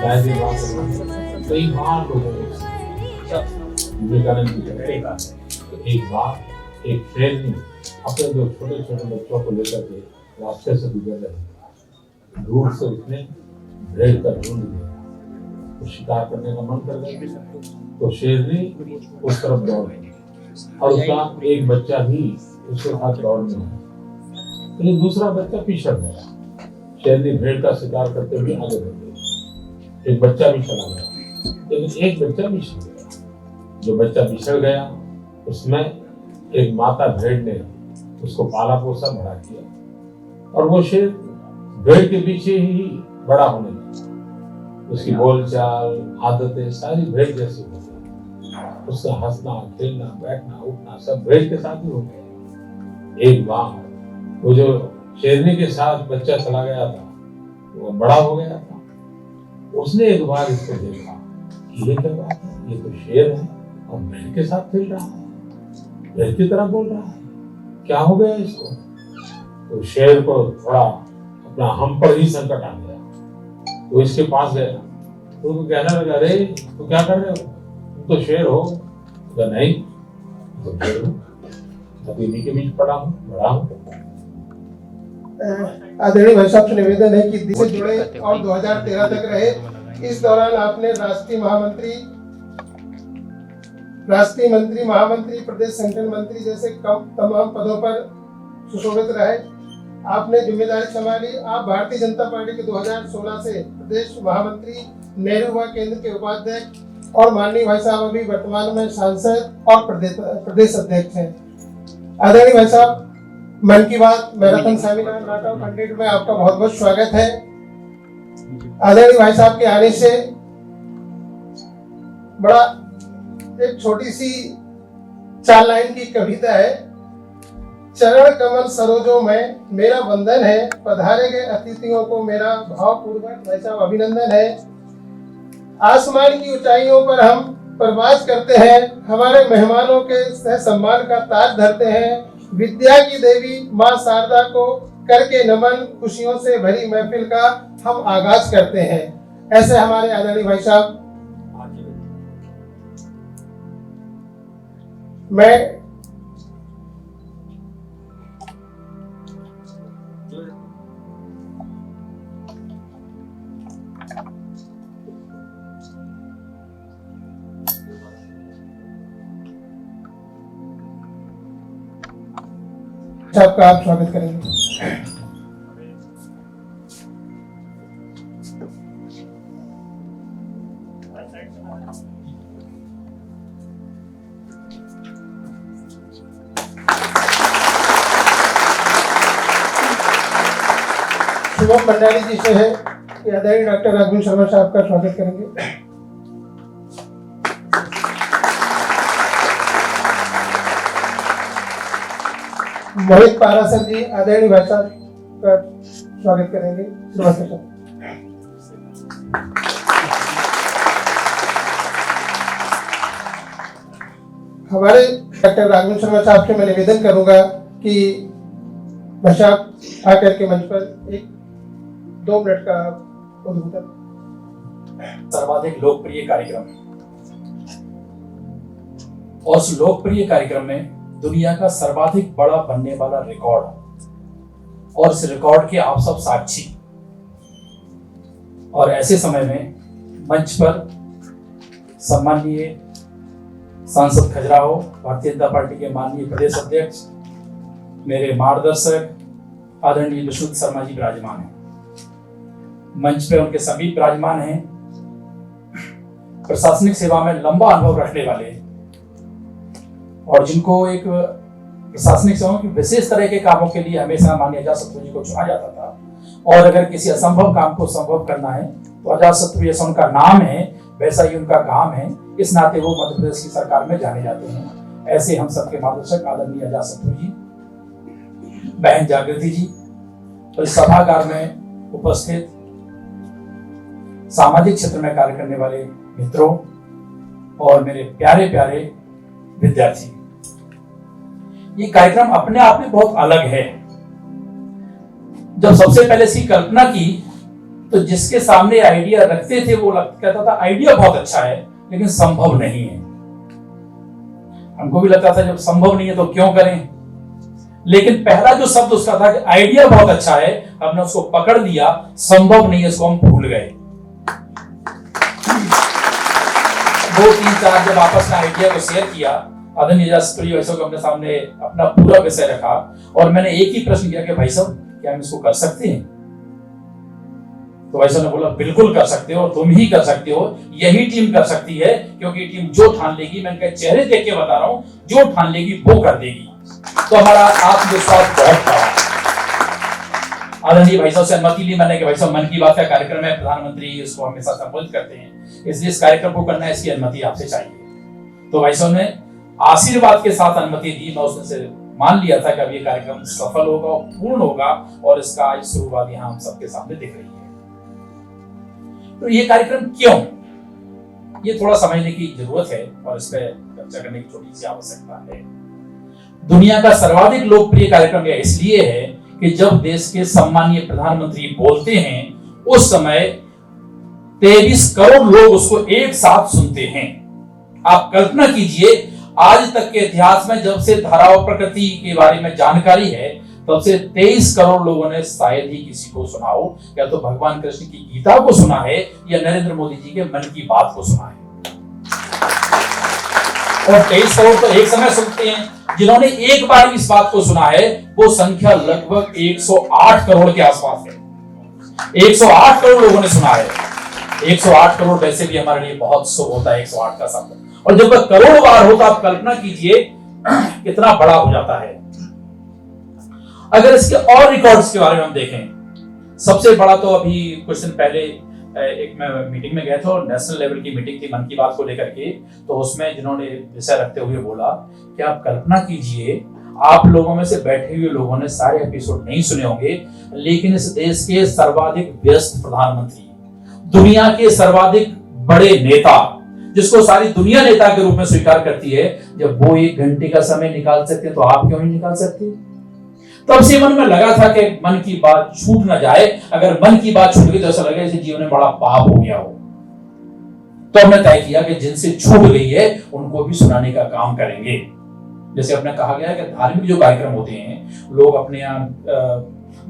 शायद ये बात कई बार लोगों को विवेकानंद की कहते हैं। एक बार एक शेर ने अपने दो छोटे छोटे बच्चों को लेकर के रास्ते से गुजर रहे थे। दूर से उसने भेड़ का झुंड देखा, तो शिकार करने का मन कर गया, तो शेरनी उस तरफ दौड़ गई और उसका एक बच्चा भी उसके साथ दौड़ में है, लेकिन दूसरा बच्चा पिछड़ गया। शेरनी भेड़ का शिकार करते हुए आगे बढ़ गई, एक बच्चा भी चला गया, लेकिन एक बच्चा बिछड़ गया। जो बच्चा बिछड़ गया उसमें एक माता भेड़ ने उसको पाला पोसा बड़ा किया और वो शेर भेड़ के पीछे ही बड़ा होने लगा। उसकी बोलचाल आदतें सारी भेड़ जैसी हो गई, उसका हंसना खेलना बैठना उठना सब भेड़ के साथ ही हो गया। एक बार वो जो शेरनी के साथ बच्चा चला गया था वो बड़ा हो गया था, उसने एक बार इसको देखा कि ये क्या बात है, ये तो शेर है और भेड़ के साथ खेल रहा है, भेड़ की तरह बोल रहा है, क्या हो गया इसको। तो शेर को थोड़ा अपना हम पर ही संकट आ गया, तो इसके पास गया, तो उसको कहने लगा, अरे तो क्या कर रहे हो, तुम तो शेर हो। तो नहीं, तो शेर हूँ, अभी इन्हीं के बीच पड़ा हूँ, बड़ा हूँ। आदरणीय भाई साहब से निवेदन है कि दिल से जुड़े और 2013 तक रहे। इस दौरान आपने राष्ट्रीय मंत्री, महामंत्री, प्रदेश संगठन मंत्री जैसे तमाम पदों पर सुशोभित रहे। आपने जिम्मेदारी संभाली। आप भारतीय जनता पार्टी के 2016 से प्रदेश महामंत्री, नेहरू युवा केंद्र के उपाध्यक्ष और माननीय भाई साहब अभी वर्तमान में सांसद और प्रदेश अध्यक्ष हैं। आदरणीय भाई साहब, मन की बात मैराथन सेमिनार नाटक कंटेंट में आपका बहुत बहुत स्वागत है। आदरणीय भाई साहब के आने से बड़ा एक छोटी सी 4 लाइन की कविता है। चरण कमल सरोजों में मेरा वंदन है, पधारे गए अतिथियों को मेरा भावपूर्वक भाई साहब अभिनंदन है। आसमान की ऊंचाइयों पर हम प्रवास करते हैं, हमारे मेहमानों के सह सम्मान का ताज धरते हैं। विद्या की देवी माँ शारदा को करके नमन, खुशियों से भरी महफिल का हम आगाज करते हैं। ऐसे हमारे आदरणीय भाई साहब। मैं आपका आप स्वागत करेंगे। शुभम भंडारी जी से है कि आदरणीय डॉक्टर राघवेंद्र शर्मा साहब का स्वागत करेंगे। मोहित पारासर जी आदरणीय भाई साहब का स्वागत करेंगे। नमस्ते। हमारे डॉक्टर राघवेंद्र शर्मा साहब से मैं निवेदन करूंगा कि भाई साहब आकर के मंच पर 1-2 मिनट का उद्बोधन। सर्वाधिक लोकप्रिय कार्यक्रम, और उस लोकप्रिय कार्यक्रम में दुनिया का सर्वाधिक बड़ा बनने वाला रिकॉर्ड, और इस रिकॉर्ड के आप सब साक्षी। और ऐसे समय में मंच पर सम्माननीय सांसद खजुराहो, भारतीय जनता पार्टी के माननीय प्रदेश अध्यक्ष, मेरे मार्गदर्शक आदरणीय विष्णु शर्मा जी विराजमान हैं। मंच पे उनके सभी विराजमान हैं। प्रशासनिक सेवा में लंबा अनुभव रखने वाले और जिनको एक प्रशासनिक सेवा की विशेष तरह के कामों के लिए हमेशा माननीय अजातशत्रु जी को चुना जाता था, और अगर किसी असंभव काम को संभव करना है तो अजातशत्रु जैसा उनका नाम है वैसा ही उनका काम है। इस नाते वो मध्य प्रदेश की सरकार में जाने जाते हैं। ऐसे हम सबके मार्गदर्शक आदरणीय अजातशत्रु जी, बहन जागृति जी, तो इस सभागार में उपस्थित सामाजिक क्षेत्र में कार्य करने वाले मित्रों और मेरे प्यारे प्यारे विद्यार्थी, ये कार्यक्रम अपने आप में बहुत अलग है। जब सबसे पहले इसकी कल्पना की तो जिसके सामने आइडिया रखते थे वो कहता था आइडिया बहुत अच्छा है लेकिन संभव नहीं है। हमको भी लगता था जब संभव नहीं है तो क्यों करें, लेकिन पहला जो शब्द उसका था कि आइडिया बहुत अच्छा है, हमने उसको पकड़ लिया, संभव नहीं है इसको हम भूल गए। 2-3-4 जब आपस में आइडिया को शेयर किया, आदरणीय सूर्य भाई साहब को अपने सामने अपना पूरा विषय रखा और मैंने एक ही प्रश्न किया कि भाई साहब क्या हम इसको कर सकते हैं? तो भाई साहब ने बोला बिल्कुल कर सकते हो और तुम ही कर सकते हो, यही टीम कर सकती है, क्योंकि टीम जो ठान लेगी, मैंने कहा चेहरे देख के बता रहा हूं, जो ठान लेगी वो कर देगी। तो हमारा आत्मविश्वास बहुत बड़ा। आदरणीय भाई साहब से अनुमति ली मैंने कि भाई साहब मन की बात का कार्यक्रम है, प्रधानमंत्री इसको हमेशा संबोधित करते हैं, इसलिए इस कार्यक्रम को करना है, इसकी अनुमति आपसे चाहिए। तो भाई साहब ने आशीर्वाद के साथ अनुमति दी। मैं उसने से मान लिया था कि अब ये कार्यक्रम सफल होगा और पूर्ण होगा और इसका आज शुरुआत यहाँ हम सबके सामने दिख रही है। तो ये कार्यक्रम क्यों, ये थोड़ा समझने की जरूरत है और इस पर चर्चा करने की छोटी सी आवश्यकता है। दुनिया का सर्वाधिक लोकप्रिय कार्यक्रम यह इसलिए है कि जब देश के सम्मानीय प्रधानमंत्री बोलते हैं उस समय 23 करोड़ लोग उसको एक साथ सुनते हैं। आप कल्पना कीजिए, आज तक के इतिहास में जब से धाराओं प्रकृति के बारे में जानकारी है तब से 23 करोड़ लोगों ने शायद ही किसी को सुना हो, या तो भगवान कृष्ण की गीता को सुना है या नरेंद्र मोदी जी के मन की बात को सुना है। और 23 करोड़ तो एक समय सुनते हैं, जिन्होंने एक बार इस बात को सुना है वो संख्या लगभग 108 करोड़ के आसपास है। 108 करोड़ लोगों ने सुना है। 108 करोड़ वैसे भी हमारे लिए बहुत शुभ होता है 108 का शब्द, और जब वह करोड़ बार होता आप कल्पना कीजिए कितना बड़ा हो जाता है। अगर इसके और रिकॉर्ड्स के बारे में हम देखें, सबसे बड़ा तो अभी कुछ दिन पहले एक मैं मीटिंग में गया था और नेशनल लेवल की मीटिंग थी मन की बात को लेकर के, तो उसमें जिन्होंने विषय रखते हुए बोला कि आप कल्पना कीजिए, आप लोगों में से बैठे हुए लोगों ने सारे एपिसोड नहीं सुने होंगे, लेकिन इस देश के सर्वाधिक व्यस्त प्रधानमंत्री, दुनिया के सर्वाधिक बड़े नेता, जिसको सारी दुनिया नेता के रूप में स्वीकार करती है, जब वो 1 घंटे का समय निकाल सकते तो आप क्यों नहीं निकाल सकते? तब से मन में लगा था कि मन की बात छूट ना जाए। अगर मन की बात छूट गई तो ऐसा लगे जैसे जीवन में बड़ा पाप हो गया हो। तो हमने तय किया कि जिनसे छूट गई है उनको भी सुनाने का काम करेंगे। जैसे अपने कहा गया है कि धार्मिक जो कार्यक्रम होते हैं, लोग अपने यहाँ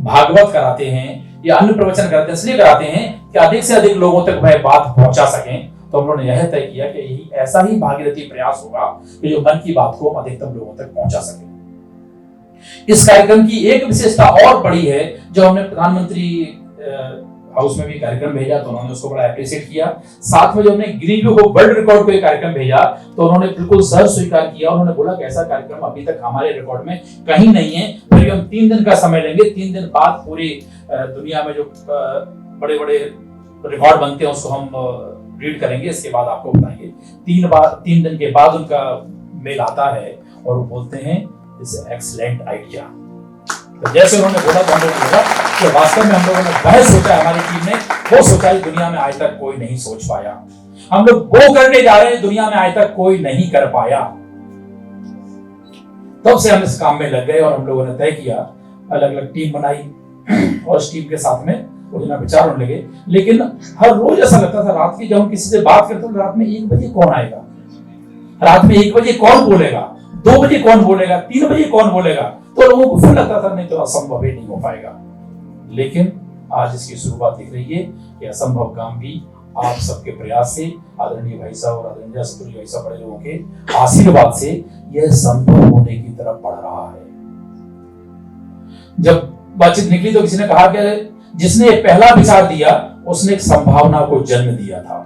भागवत कराते हैं या अन्य प्रवचन कराते हैं, इसलिए कराते हैं कि अधिक से अधिक लोगों तक वह बात पहुंचा सकें। तो हम लोगों ने यह तय किया कि यही ऐसा ही भागीरथी प्रयास होगा कि जो मन की बात को अधिकतम लोगों तक पहुंचा सके। इस कार्यक्रम की एक विशेषता और बड़ी है, जो हमने प्रधानमंत्री हाउस में भी कार्यक्रम भेजा तो उन्होंने उसको बड़ा एप्रिशिएट किया। साथ में जो हमने Guinness book of world record को एक कार्यक्रम भेजा तो उन्होंने बिल्कुल सर स्वीकार किया। उन्होंने बोला कि ऐसा कार्यक्रम अभी तक हमारे रिकॉर्ड में कहीं नहीं है, फिर हम 3 दिन का समय लेंगे। 3 दिन बाद पूरी दुनिया में जो बड़े बड़े रिकॉर्ड बनते हैं उसको हम रीड करेंगे, इसके बाद आपको बताएंगे। 3 दिन के बाद उनका मेल आता है और वो बोलते हैं इट्स एक्सीलेंट आइडिया। तो जैसे उन्होंने बोला तो हम लोगों ने बोला कि वास्तव में हम लोगों ने वह सोचा, हमारी टीम ने वो सोचा है दुनिया में आज तक कोई नहीं सोच पाया। हम लोग वो करने जा रहे हैं दुनिया में आज तक कोई नहीं कर पाया। तब से हम इस काम में लग गए और हम लोगों ने तय किया, अलग अलग टीम बनाई और उस टीम के साथ में उतना विचार होने लगे। लेकिन हर रोज ऐसा लगता था रात की जब हम किसी से बात करते तो रात में 1 बजे कौन आएगा, रात में 1 बजे कौन बोलेगा, 2 बजे कौन बोलेगा, 3 बजे कौन बोलेगा। तो लोगों को फिर लगता था नहीं तो असंभव ही नहीं हो पाएगा। लेकिन आज इसकी शुरुआत दिख रही है कि असंभव काम भी आप सबके प्रयास से, आदरणीय भाई साहब और आदरणीय सतुल्य भाई साहब बड़े लोगों के आशीर्वाद से यह संभव होने की तरफ बढ़ रहा है। जब बातचीत निकली तो किसी ने कहा कि जिसने पहला विचार दिया उसने एक संभावना को जन्म दिया था,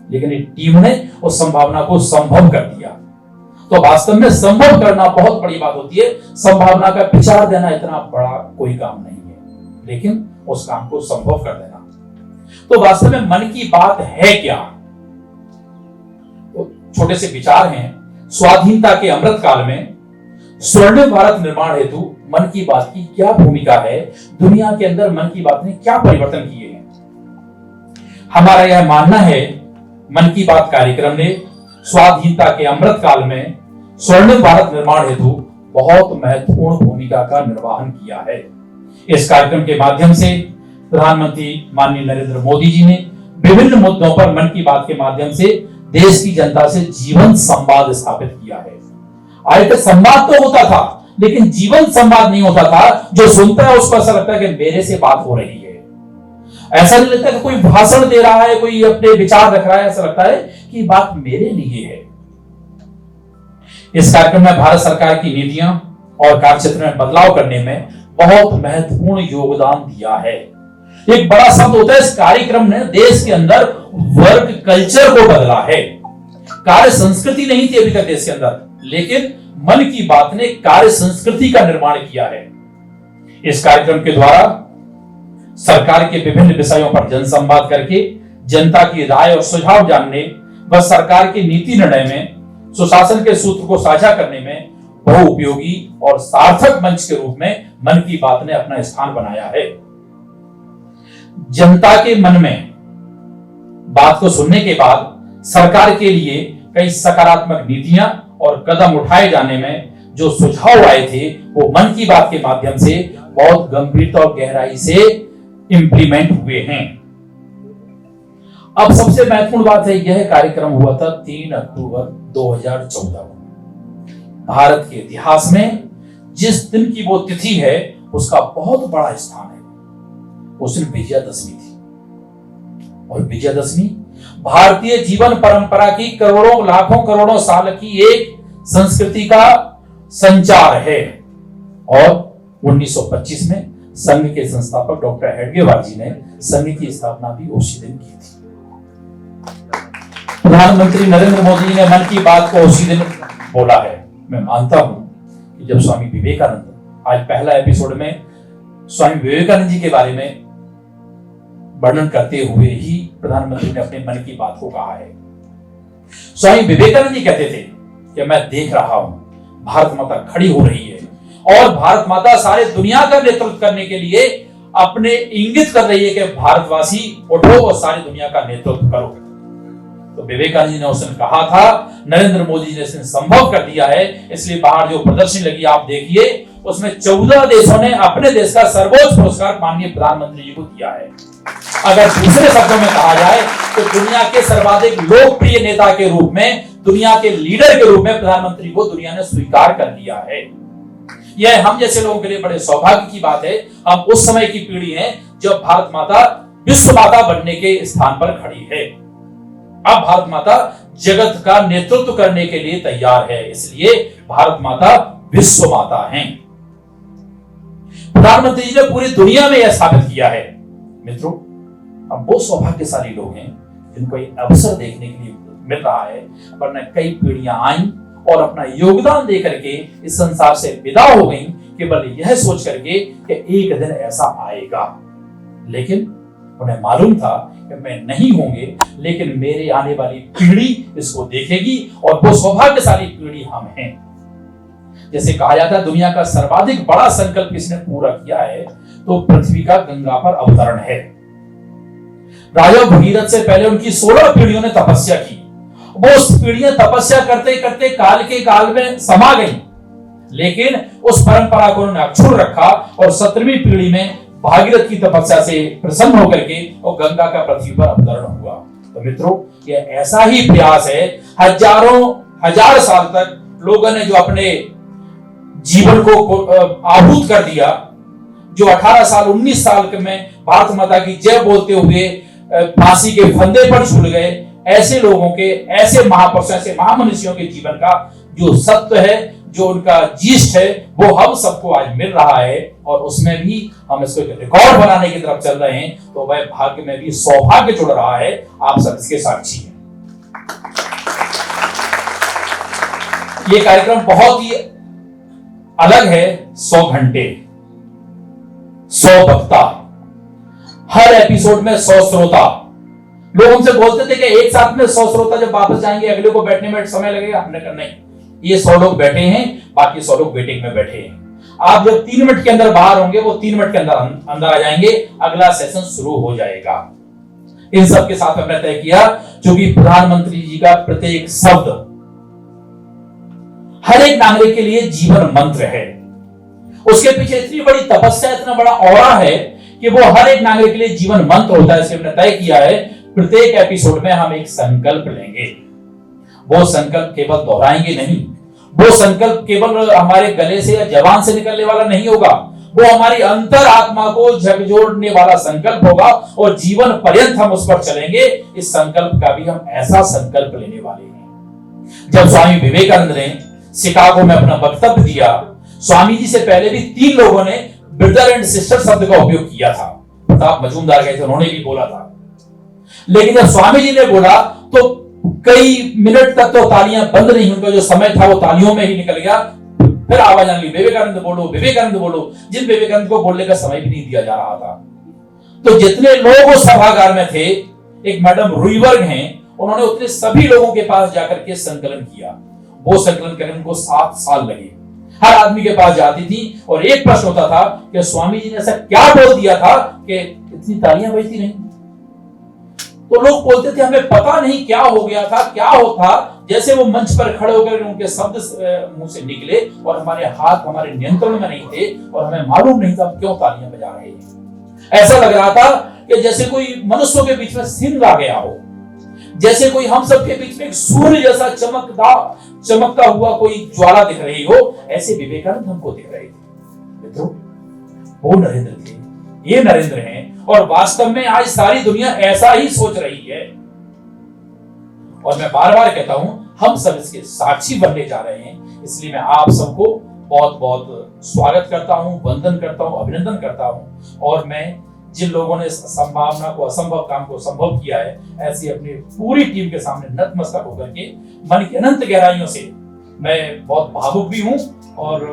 लेकिन एक टीम ने उस संभावना को संभव कर दिया। तो वास्तव में संभव करना बहुत बड़ी बात होती है। संभावना का विचार देना इतना बड़ा कोई काम नहीं है, लेकिन उस काम को संभव कर देना। तो वास्तव में मन की बात है क्या? तो छोटे से विचार हैं। स्वाधीनता के अमृत काल में स्वर्णिम भारत निर्माण हेतु मन की बात की क्या भूमिका है? दुनिया के अंदर मन की बात ने क्या परिवर्तन किए हैं? हमारा यह मानना है मन की बात कार्यक्रम ने स्वाधीनता के अमृत काल में स्वर्णिम भारत निर्माण हेतु बहुत महत्वपूर्ण भूमिका का निर्वहन किया है। इस कार्यक्रम के माध्यम से प्रधानमंत्री माननीय नरेंद्र मोदी जी ने विभिन्न मुद्दों पर मन की बात के माध्यम से देश की जनता से जीवन संवाद स्थापित किया है। आज तक संवाद तो होता था, लेकिन जीवन संवाद नहीं होता था। जो सुनता है उसको ऐसा लगता है कि मेरे से बात हो रही है। ऐसा नहीं लगता कि कोई भाषण दे रहा है, कोई अपने विचार रख रहा है। ऐसा लगता है कि बात मेरे लिए है। इस कार्यक्रम में भारत सरकार की नीतियां और कार्यक्षेत्र में बदलाव करने में बहुत महत्वपूर्ण योगदान दिया है। एक बड़ा शब्द होता है, इस कार्यक्रम ने देश के अंदर वर्क कल्चर को बदला है। कार्य संस्कृति नहीं थी अभी तक देश के अंदर, लेकिन मन की बात ने कार्य संस्कृति का निर्माण किया है। इस कार्यक्रम के द्वारा सरकार के विभिन्न विषयों पर जनसंवाद करके जनता की राय और सुझाव जानने व सरकार के नीति निर्णय में सुशासन के सूत्र को साझा करने में बहुउपयोगी और सार्थक मंच के रूप में मन की बात ने अपना स्थान बनाया है। जनता के मन में बात को सुनने के बाद सरकार के लिए कई सकारात्मक नीतियां और कदम उठाए जाने में जो सुझाव आए थे, वो मन की बात के माध्यम से बहुत गंभीरता और गहराई से इंप्लीमेंट हुए हैं। अब सबसे महत्वपूर्ण बात है, यह कार्यक्रम हुआ था 3 अक्टूबर 2014 को। भारत के इतिहास में जिस दिन की वो तिथि है, उसका बहुत बड़ा स्थान है। उस दिन विजयादशमी थी, और विजयादशमी भारतीय जीवन परंपरा की करोड़ों लाखों करोड़ों साल की एक संस्कृति का संचार है। और 1925 में संघ के संस्थापक डॉक्टर हेडगेवार जी ने संघ की स्थापना भी उसी दिन की थी। प्रधानमंत्री नरेंद्र मोदी जी ने मन की बात को उसी दिन बोला है। मैं मानता हूं कि जब स्वामी विवेकानंद, आज पहला एपिसोड में स्वामी विवेकानंद जी के बारे में वर्णन करते हुए ही प्रधानमंत्री ने अपने मन की बात को कहा है। स्वामी विवेकानंद जी कहते थे कि मैं देख रहा हूं भारत माता खड़ी हो रही है, और भारत माता सारे दुनिया का नेतृत्व करने के लिए अपने इंगित कर रही है कि भारतवासी उठो और सारी दुनिया का नेतृत्व करो। तो विवेकानंद जी ने उस दिन कहा था, नरेंद्र मोदी जी ने इसे संभव कर दिया है। इसलिए बाहर जो प्रदर्शनी लगी आप देखिए, उसमें 14 देशों ने अपने देश का सर्वोच्च पुरस्कार माननीय प्रधानमंत्री जी को दिया है। अगर दूसरे शब्दों में कहा जाए तो दुनिया के सर्वाधिक लोकप्रिय नेता के रूप में, दुनिया के लीडर के रूप में प्रधानमंत्री को दुनिया ने स्वीकार कर लिया है। यह हम जैसे लोगों के लिए बड़े सौभाग्य की बात है। हम उस समय की पीढ़ी है जब भारत माता विश्व माता बनने के स्थान पर खड़ी है। अब भारत माता जगत का नेतृत्व करने के लिए तैयार है, इसलिए भारत माता विश्व माता है। प्रधानमंत्री जी ने पूरी दुनिया में यह साबित किया है। मित्रों, हम वो सौभाग्यशाली लोग हैं जिनको एक अवसर देखने के लिए मिल रहा है, वरना कई पीढ़ियां आई और अपना योगदान दे करके इस संसार से विदा हो गई, केवल यह सोच करके कि एक दिन ऐसा आएगा। लेकिन उन्हें मालूम था कि मैं नहीं होंगे, लेकिन मेरे आने वाली पीढ़ी इसको देखेगी, और वो सौभाग्यशाली पीढ़ी हम हैं। जैसे कहा जाता है दुनिया का सर्वाधिक बड़ा संकल्प किसने पूरा किया है, तो पृथ्वी का गंगा पर अवतरण है। राजा भगीरथ से पहले उनकी 16 पीढ़ियों ने तपस्या की। वो पीढ़ियां तपस्या करते करते काल के काल में समा गई, लेकिन उस परंपरा को उन्होंने अक्षुण्ण रखा, और 17वीं पीढ़ी में भागीरथ की तपस्या से प्रसन्न होकर के और गंगा का पृथ्वी पर अवतरण हुआ। तो मित्रों, ये ऐसा ही प्रयास है। हजार साल तक लोगों ने जो अपने जीवन को आहूत कर दिया, जो 18 साल 19 साल में भारत माता की जय बोलते हुए फांसी के फंदे पर झूल गए, ऐसे लोगों के, ऐसे महापुरुषों, ऐसे महामनुष्यों के जीवन का जो सत्य है, जो उनका जीस्ट है, वो हम सबको आज मिल रहा है, और उसमें भी हम इसको रिकॉर्ड बनाने की तरफ चल रहे हैं। तो वह भाग्य में भी सौभाग्य जुड़ रहा है। आप सब इसके साक्षी हैं। ये कार्यक्रम बहुत ही अलग है। 100 घंटे, 100 वक्ता, हर एपिसोड में 100 श्रोता। लोग हमसे बोलते थे कि एक साथ में 100 श्रोता जब वापस जाएंगे, अगले को बैठने में समय लगेगा। हमने कहा नहीं, ये 100 लोग बैठे हैं, बाकी 100 लोग वेटिंग में बैठे हैं। आप जब 3 मिनट के अंदर बाहर होंगे, वो 3 मिनट के अंदर आ जाएंगे, अगला सेशन शुरू हो जाएगा। इन सब के साथ हमने तय किया, क्योंकि प्रधानमंत्री जी का प्रत्येक शब्द हर एक नागरिक के लिए जीवन मंत्र है। उसके पीछे इतनी बड़ी तपस्या, इतना बड़ा औरा है कि वो हर एक नागरिक के लिए जीवन मंत्र होता है। इसलिए हमने तय किया है प्रत्येक एपिसोड में हम एक संकल्प लेंगे। वो संकल्प केवल दोहराएंगे नहीं, वो संकल्प केवल हमारे गले से या जबान से निकलने वाला नहीं होगा, वो हमारी अंतर आत्मा को झकझोरने वाला संकल्प होगा और जीवन पर्यंत हम उस पर चलेंगे। इस संकल्प का भी हम ऐसा संकल्प लेने वाले हैं। जब स्वामी विवेकानंद ने शिकागो में अपना वक्तव्य दिया, स्वामी जी से पहले भी 3 लोगों ने ब्रदर एंड सिस्टर शब्द का उपयोग किया था। प्रताप मजूमदार गए थे, उन्होंने भी बोला था। लेकिन जब स्वामी जी ने बोला तो कई मिनट तक तो तालियां बंद नहीं, उनका जो समय था वो तालियों में ही निकल गया। फिर आवाज आने लगी, विवेकानंद बोलो, विवेकानंद बोलो, जिन विवेकानंद को बोलने का समय भी नहीं दिया जा रहा था। तो जितने लोग उस सभागार में थे, एक मैडम रुईवर्ग हैं, उन्होंने उतने सभी लोगों के पास जाकर के संकलन किया। वो संकलन करने उनको 7 साल लगे। हर आदमी के पास जाती थी और एक प्रश्न होता था कि स्वामी जी ने ऐसा क्या बोल दिया था कि इतनी तालियां बजती नहीं। तो लोग बोलते थे हमें पता नहीं क्या हो गया था, क्या होता, जैसे वो मंच पर खड़े होकर उनके शब्द मुंह से निकले और हमारे हाथ हमारे नियंत्रण में नहीं थे और हमें मालूम नहीं था क्यों तालियां बजा रहे हैं। ऐसा लग रहा था कि जैसे कोई मनुष्यों के बीच में सिंह आ गया हो, जैसे कोई हम सब के बीच में एक सूर्य जैसा चमकता हुआ कोई ज्वाला दिख रही हो, ऐसे विवेकानंद हमको दिख रहे थे। मित्रों, वो नरेंद्र थे, ये नरेंद्र हैं और वास्तव में आज सारी दुनिया ऐसा ही सोच रही है। और मैं बार बार कहता हूं, हम सब इसके साक्षी बनने जा रहे हैं। इसलिए मैं आप सबको बहुत बहुत स्वागत करता हूं, वंदन करता हूं, अभिनंदन करता हूं। और मैं जिन लोगों ने इस संभावना को, असंभव काम को संभव किया है, ऐसी अपनी पूरी टीम के सामने नतमस्तक होकर के मन की अनंत गहराइयों से मैं बहुत भावुक भी हूं और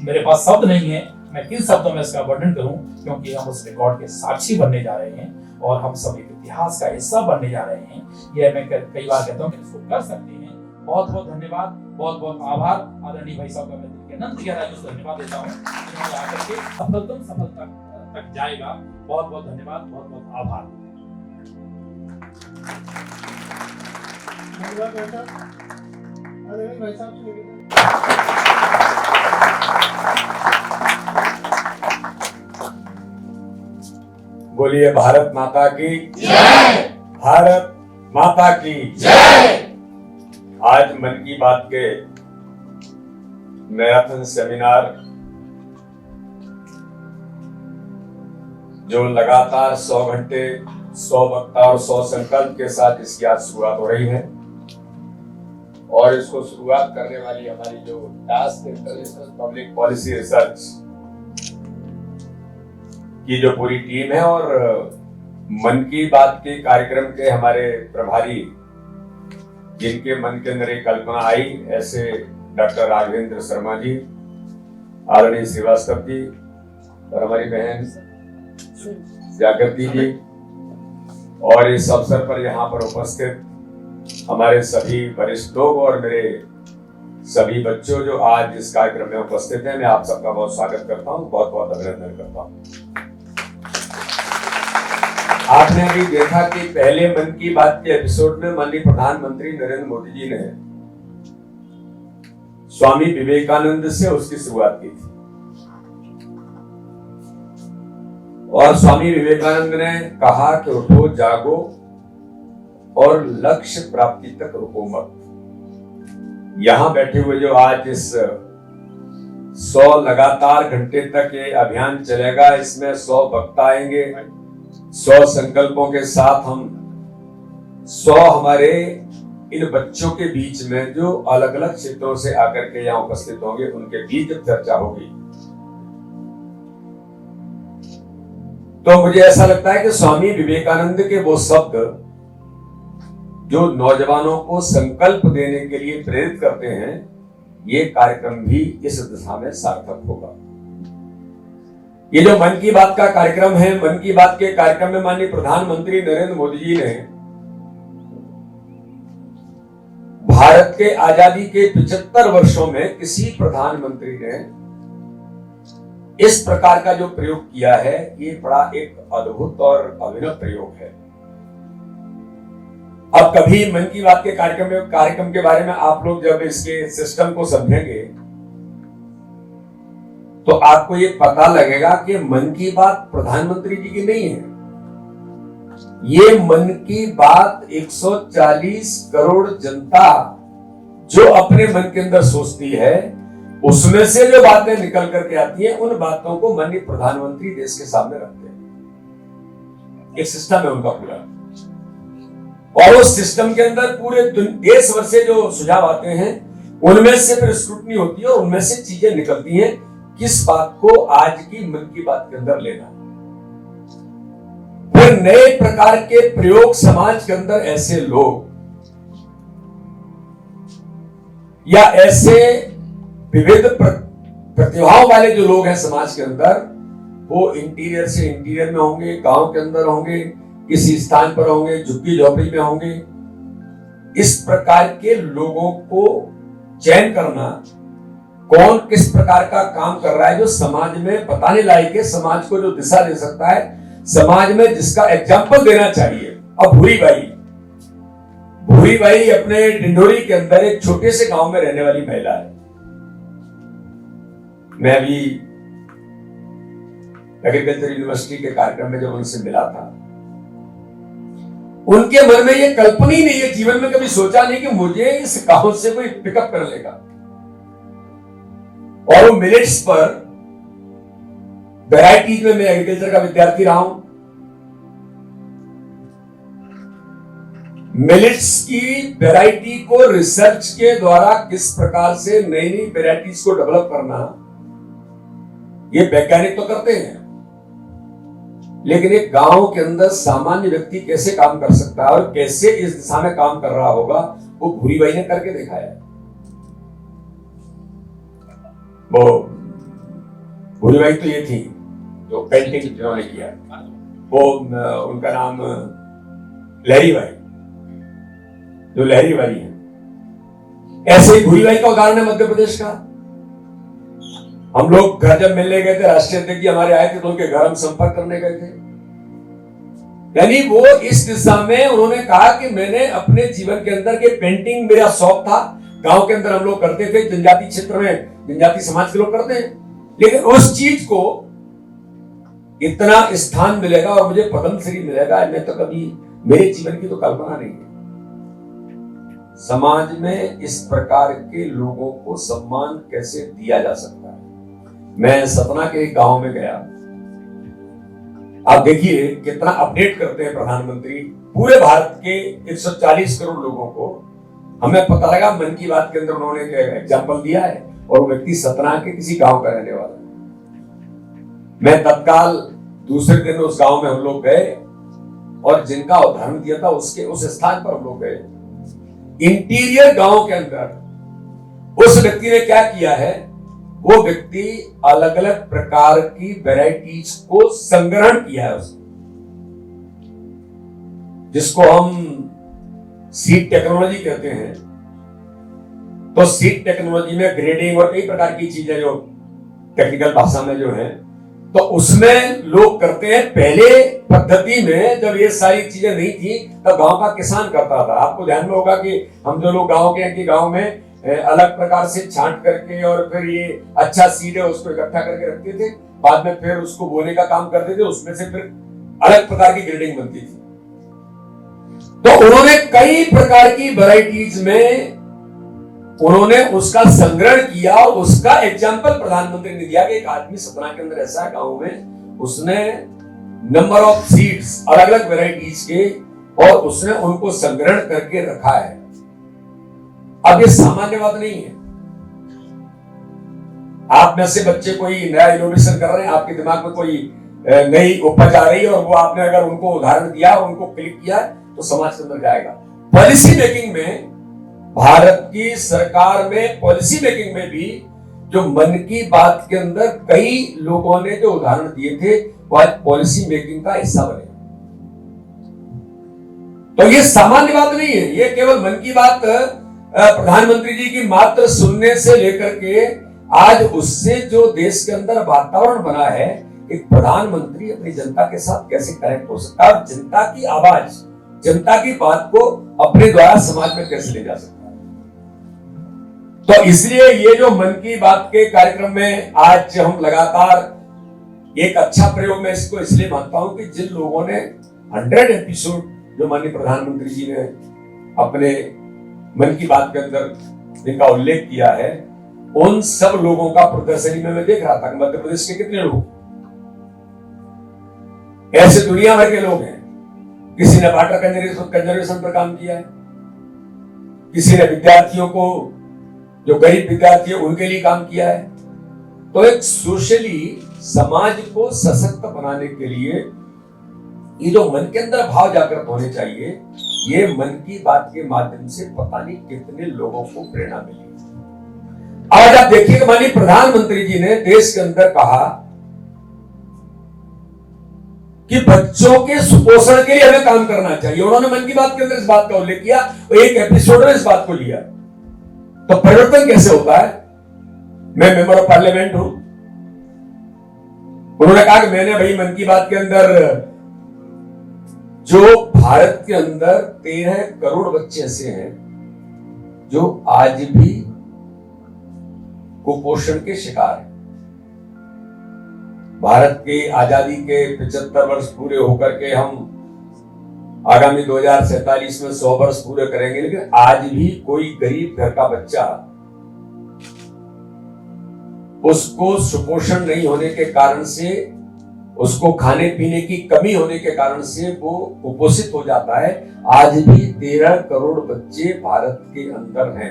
मेरे पास शब्द नहीं है मैं किन शब्दों में इसका वर्णन करूं, क्योंकि हम उस रिकॉर्ड के साक्षी बनने जा रहे हैं और हम सब एक इतिहास का हिस्सा बनने जा रहे हैं। यह मैं कई बार कहता हूं कि इसको कर सकते हैं। बहुत बहुत धन्यवाद, बहुत बहुत आभार आदरणीय भाई साहब का मैं दिल के अनंत गहराइयों से धन्यवाद देता हूं। जिन्होंने आकर के सफलता तक जाएगा। बहुत बहुत धन्यवाद, बहुत बहुत आभार। धन्यवाद भाई साहब। आदरणीय भाई साहब से निवेदन। बोलिए भारत माता की जय। भारत माता की जय। आज मन की बात के मैराथन सेमिनार जो लगातार 100 घंटे 100 वक्ता और 100 संकल्प के साथ इसकी आज शुरुआत हो रही है। और इसको शुरुआत करने वाली हमारी जो task international public policy research की जो पूरी टीम है और मन की बात के कार्यक्रम के हमारे प्रभारी, जिनके मन के अंदर एक कल्पना आई, ऐसे डॉक्टर राघवेंद्र शर्मा जी, आदरणीय श्रीवास्तव जी और हमारी बहन जागृति जी, और इस अवसर पर यहाँ पर उपस्थित हमारे सभी वरिष्ठ लोग और मेरे सभी बच्चों जो आज इस कार्यक्रम में उपस्थित हैं, मैं आप सबका बहुत स्वागत करता हूँ, बहुत बहुत अभिनंदन करता हूँ। आपने भी देखा कि पहले मन की बात के एपिसोड में माननीय प्रधानमंत्री नरेंद्र मोदी जी ने स्वामी विवेकानंद से उसकी शुरुआत की थी और स्वामी विवेकानंद ने कहा कि उठो जागो और लक्ष्य प्राप्ति तक रुको मत। यहां बैठे हुए जो आज इस 100 लगातार घंटे तक ये अभियान चलेगा, इसमें 100 वक्ता आएंगे, 100 संकल्पों के साथ हम 100 हमारे इन बच्चों के बीच में जो अलग अलग क्षेत्रों से आकर के यहाँ उपस्थित होंगे, उनके बीच जब चर्चा होगी तो मुझे ऐसा लगता है कि स्वामी विवेकानंद के वो शब्द जो नौजवानों को संकल्प देने के लिए प्रेरित करते हैं, ये कार्यक्रम भी इस दिशा में सार्थक होगा। ये जो मन की बात का कार्यक्रम है, मन की बात के कार्यक्रम में माननीय प्रधानमंत्री नरेंद्र मोदी जी ने भारत के आजादी के 75 वर्षों में किसी प्रधानमंत्री ने इस प्रकार का जो प्रयोग किया है, ये बड़ा एक अद्भुत और अभिनव प्रयोग है। अब कभी मन की बात के कार्यक्रम के बारे में आप लोग जब इसके सिस्टम को समझेंगे तो आपको ये पता लगेगा कि मन की बात प्रधानमंत्री जी की नहीं है। ये मन की बात 140 करोड़ जनता जो अपने मन के अंदर सोचती है, उसमें से जो बातें निकल करके आती हैं, उन बातों को माननीय प्रधानमंत्री देश के सामने रखते हैं। एक सिस्टम है उनका पूरा, और उस सिस्टम के अंदर पूरे देश भर से जो सुझाव आते हैं, उनमें से फिर स्क्रूटनी होती है और उनमें से चीजें निकलती हैं किस बात को आज की मन की बात के अंदर लेना। फिर नए प्रकार के प्रयोग समाज के अंदर ऐसे लोग या ऐसे विविध प्रतिभाओं वाले जो लोग हैं समाज के अंदर, वो इंटीरियर से इंटीरियर में होंगे, गांव के अंदर होंगे, किसी स्थान पर होंगे, झुग्गी झोपड़ी में होंगे। इस प्रकार के लोगों को चयन करना, कौन किस प्रकार का काम कर रहा है जो समाज में बताने लायक है, समाज को जो दिशा दे सकता है, समाज में जिसका एग्जाम्पल देना चाहिए। अब भूरी बाई अपने डिंडोरी के अंदर एक छोटे से गांव में रहने वाली महिला है। मैं अभी एग्रीकल्चर यूनिवर्सिटी के कार्यक्रम में जब उनसे मिला था, उनके मन में ये कल्पना ही नहीं है, जीवन में कभी सोचा नहीं कि मुझे इस गांव से कोई पिकअप कर लेगा। और वो मिलेट्स पर वैरायटीज में, मैं एग्रीकल्चर का विद्यार्थी रहा हूं, मिलेट्स की वैरायटी को रिसर्च के द्वारा किस प्रकार से नई नई वैरायटीज को डेवलप करना, ये वैज्ञानिक तो करते हैं, लेकिन एक गांव के अंदर सामान्य व्यक्ति कैसे काम कर सकता है और कैसे इस दिशा में काम कर रहा होगा, वो भूरी बाई ने करके दिखाया। वो भूरी बाई तो ये थी जो पेंटिंग जिन्होंने किया, वो उनका नाम लहरी बाई, जो लहरी बाई है। ऐसे ही भूरी बाई का उदाहरण है मध्य प्रदेश का। हम लोग घर जब मिलने गए थे, राष्ट्रीय अध्यक्ष जी हमारे आए थे, तो उनके घर हम संपर्क करने गए थे। यानी वो इस दिशा में उन्होंने कहा कि मैंने अपने जीवन के अंदर के पेंटिंग मेरा शौक था, गांव के अंदर हम लोग करते थे, जनजाति क्षेत्र में जनजाति समाज के लोग करते हैं, लेकिन उस चीज को इतना स्थान मिलेगा और मुझे पद्मश्री मिलेगा, मैं तो कभी मेरे जीवन की तो कल्पना नहीं है। समाज में इस प्रकार के लोगों को सम्मान कैसे दिया जा सकता है। मैं सतना के एक गांव में गया, आप देखिए कितना अपडेट करते हैं प्रधानमंत्री पूरे भारत के 140 करोड़ लोगों को। हमें पता लगा मन की बात के अंदर उन्होंने एक एग्जाम्पल दिया है, और वो व्यक्ति सतना के किसी गांव का रहने वाला है। मैं तत्काल दूसरे दिन उस गांव में हम लोग गए और जिनका उदाहरण दिया था उसके उस स्थान पर हम लोग गए। इंटीरियर गांव के अंदर उस व्यक्ति ने क्या किया है, वो व्यक्ति अलग अलग प्रकार की वैरायटीज को संग्रहण किया है उसने, जिसको हम सीड टेक्नोलॉजी कहते हैं। तो सीड टेक्नोलॉजी में ग्रेडिंग और कई प्रकार की चीजें जो टेक्निकल भाषा में जो है, तो उसमें लोग करते हैं। पहले पद्धति में जब ये सारी चीजें नहीं थी, तब गांव का किसान करता था। आपको ध्यान में होगा कि हम जो लोग गांव के हैं कि गांव में अलग प्रकार से छांट करके और फिर ये अच्छा सीड है उसको इकट्ठा करके रखते थे, बाद में फिर उसको बोने का काम करते थे, उसमें से फिर अलग प्रकार की ग्रेडिंग बनती थी। तो उन्होंने कई प्रकार की वैरायटीज में उन्होंने उसका संग्रहण किया, और उसका एग्जाम्पल प्रधानमंत्री ने दिया कि एक आदमी सतना के अंदर ऐसा है गांव में, उसने नंबर ऑफ सीड्स अलग अलग वैरायटीज के, और उसने उनको संग्रहण करके रखा है। अब ये सामान्य बात नहीं है। आप में से बच्चे कोई नया इनोवेशन कर रहे हैं, आपके दिमाग में कोई नई उपज आ रही है, और वो आपने अगर उनको उदाहरण दिया, उनको क्लिक किया, तो समाज के अंदर जाएगा। पॉलिसी मेकिंग में, भारत की सरकार में पॉलिसी मेकिंग में भी जो मन की बात के अंदर कई लोगों ने जो उदाहरण दिए थे, वो आज पॉलिसी मेकिंग का हिस्सा बने। तो ये सामान्य बात नहीं है, ये केवल मन की बात प्रधानमंत्री जी की मात्र सुनने से लेकर के आज उससे जो देश के अंदर वातावरण बना है, एक प्रधानमंत्री अपनी जनता के साथ कैसे कनेक्ट हो सकता है, और जनता की आवाज, जनता की बात को अपने द्वारा समाज में कैसे ले जा सकता है। तो इसलिए ये जो मन की बात के कार्यक्रम में आज हम लगातार एक अच्छा प्रयोग मैं इसको इसलिए मानता हूं कि जिन लोगों ने 100 एपिसोड जो माननीय प्रधानमंत्री जी ने अपने मन की बात के अंदर जिनका उल्लेख किया है, उन सब लोगों का प्रदर्शनी में मैं देख रहा था कि मध्य प्रदेश के कितने लोग ऐसे दुनिया भर के लोग हैं। किसी ने वाटर कंजर्वेशन पर काम किया है, किसी ने विद्यार्थियों को, जो गरीब विद्यार्थी है उनके लिए काम किया है। तो एक सोशली समाज को सशक्त बनाने के लिए ये जो मन के अंदर भाव जागृत होने चाहिए, ये मन की बात के माध्यम से पता नहीं कितने लोगों को प्रेरणा मिली। आज आप देखिए कि माननीय प्रधानमंत्री जी ने देश के अंदर कहा कि बच्चों के सुपोषण के लिए हमें काम करना चाहिए। उन्होंने मन की बात के अंदर इस बात का उल्लेख किया और एक एपिसोड में इस बात को लिया। तो परिवर्तन कैसे होता है? मैं मेंबर ऑफ पार्लियामेंट हूं। उन्होंने कहा कि मैंने भाई मन की बात के अंदर जो भारत के अंदर 13 करोड़ बच्चे ऐसे हैं जो आज भी कुपोषण के शिकार हैं। भारत की आजादी के 75 वर्ष पूरे होकर के हम आगामी 2047 में 100 वर्ष पूरे करेंगे, लेकिन आज भी कोई गरीब घर का बच्चा उसको सुपोषण नहीं होने के कारण से, उसको खाने पीने की कमी होने के कारण से वो कुपोषित हो जाता है। आज भी 13 करोड़ बच्चे भारत के अंदर हैं।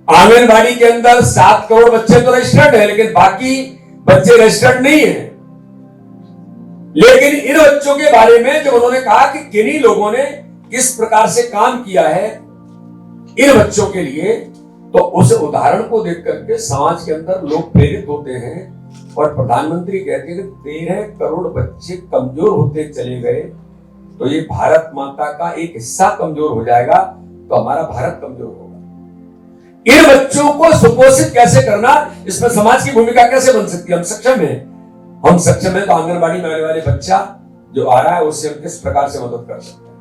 आंगनबाड़ी के अंदर 7 करोड़ बच्चे तो रजिस्टर्ड है, लेकिन बाकी बच्चे रजिस्टर्ड नहीं है। लेकिन इन बच्चों के बारे में जब उन्होंने कहा कि किन्हीं लोगों ने किस प्रकार से काम किया है इन बच्चों के लिए, तो उस उदाहरण को देख करके समाज के अंदर लोग प्रेरित होते हैं। और प्रधानमंत्री कहते हैं कि 13 करोड़ बच्चे कमजोर होते चले गए तो ये भारत माता का एक हिस्सा कमजोर हो जाएगा, तो हमारा भारत कमजोर होगा। इन बच्चों को सुपोषित कैसे करना, इसमें समाज की भूमिका कैसे बन सकती है? हम सक्षम है तो आंगनबाड़ी में आने वाले बच्चा जो आ रहा है उससे हम किस प्रकार से मदद कर सकते हैं।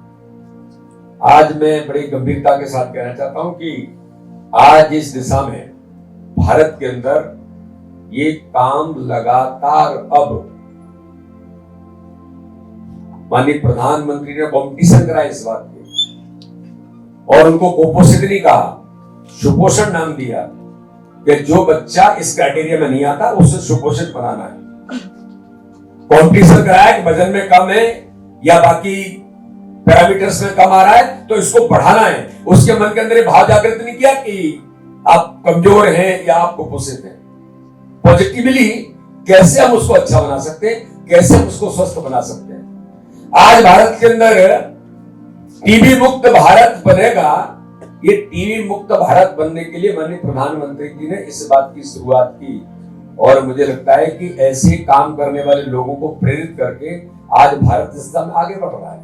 आज मैं बड़ी गंभीरता के साथ कहना चाहता हूं कि आज इस दिशा में भारत के अंदर ये काम लगातार, अब माननीय प्रधानमंत्री ने कॉम्पिटिशन कराया इस बात के, और उनको कुपोषित नहीं कहा, सुपोषण नाम दिया कि जो बच्चा इस क्राइटेरिया में नहीं आता उसे सुपोषित बनाना है। कॉम्पिटिशन कराया कि वजन में कम है या बाकी पैरामीटर्स में कम आ रहा है तो इसको बढ़ाना है। उसके मन के अंदर भाव जागृत नहीं किया कि आप कमजोर हैं या आप कुपोषित हैं। पॉजिटिवली कैसे हम उसको अच्छा बना सकते हैं, कैसे हम उसको स्वस्थ बना सकते हैं। आज भारत के अंदर टीबी मुक्त भारत बनेगा। ये टीबी मुक्त भारत बनने के लिए माननीय प्रधानमंत्री जी ने इस बात की शुरुआत की, और मुझे लगता है कि ऐसे काम करने वाले लोगों को प्रेरित करके आज भारत इस दिशा में आगे बढ़ रहा है।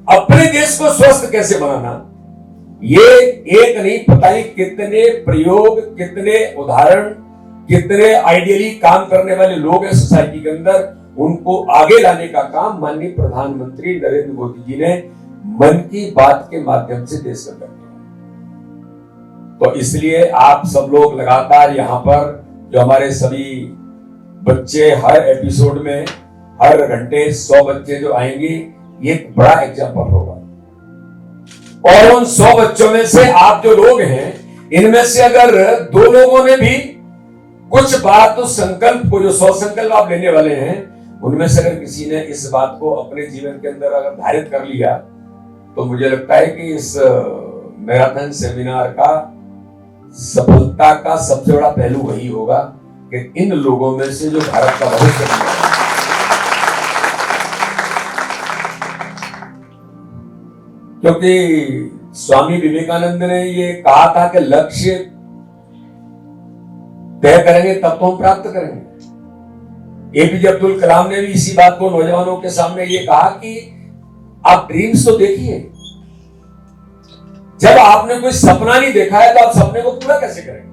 अपने देश को स्वस्थ कैसे बनाना, ये एक नहीं पता नहीं कितने प्रयोग, कितने उदाहरण, कितने आइडियली काम करने वाले लोग हैं सोसाइटी के अंदर, उनको आगे लाने का काम माननीय प्रधानमंत्री नरेंद्र मोदी जी ने मन की बात के माध्यम से देश के अंदर किया। तो इसलिए आप सब लोग लगातार यहाँ पर जो हमारे सभी बच्चे हर एपिसोड में हर घंटे 100 बच्चे जो आएंगे, ये एक बड़ा एग्जाम्पल होगा। और उन 100 बच्चों में से आप जो लोग हैं, इनमें से अगर 2 लोगों ने भी कुछ बात, तो संकल्प को, जो 100 संकल्प आप लेने वाले हैं, उनमें से अगर किसी ने इस बात को अपने जीवन के अंदर अगर धारित कर लिया, तो मुझे लगता है कि इस मैराथन सेमिनार का सफलता का सबसे बड़ा पहलू वही होगा कि इन लोगों में से जो भारत का भविष्य है, क्योंकि स्वामी विवेकानंद ने ये कहा था कि लक्ष्य तय करेंगे तब तो हम प्राप्त करेंगे। एपीजे अब्दुल कलाम ने भी इसी बात को नौजवानों के सामने ये कहा कि आप ड्रीम्स तो देखिए, जब आपने कोई सपना नहीं देखा है तो आप सपने को पूरा कैसे करेंगे।